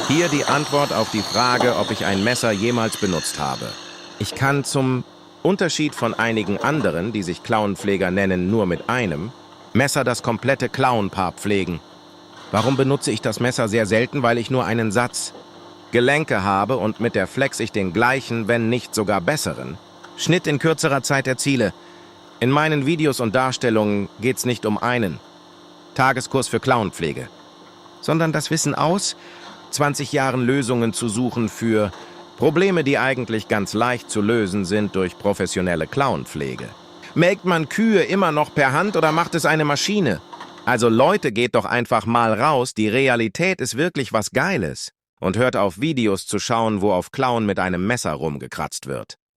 Hier die Antwort auf die Frage, ob ich ein Messer jemals benutzt habe. Ich kann zum Unterschied von einigen anderen, die sich Klauenpfleger nennen, nur mit einem Messer das komplette Klauenpaar pflegen. Warum benutze ich das Messer sehr selten? Weil ich nur einen Satz Gelenke habe und mit der Flex ich den gleichen, wenn nicht sogar besseren Schnitt in kürzerer Zeit erziele. In meinen Videos und Darstellungen geht's nicht um einen Tageskurs für Klauenpflege, sondern das Wissen aus 20 Jahren Lösungen zu suchen für Probleme, die eigentlich ganz leicht zu lösen sind durch professionelle Klauenpflege. Melkt man Kühe immer noch per Hand oder macht es eine Maschine? Also Leute, geht doch einfach mal raus, die Realität ist wirklich was Geiles. Und hört auf, Videos zu schauen, wo auf Klauen mit einem Messer rumgekratzt wird.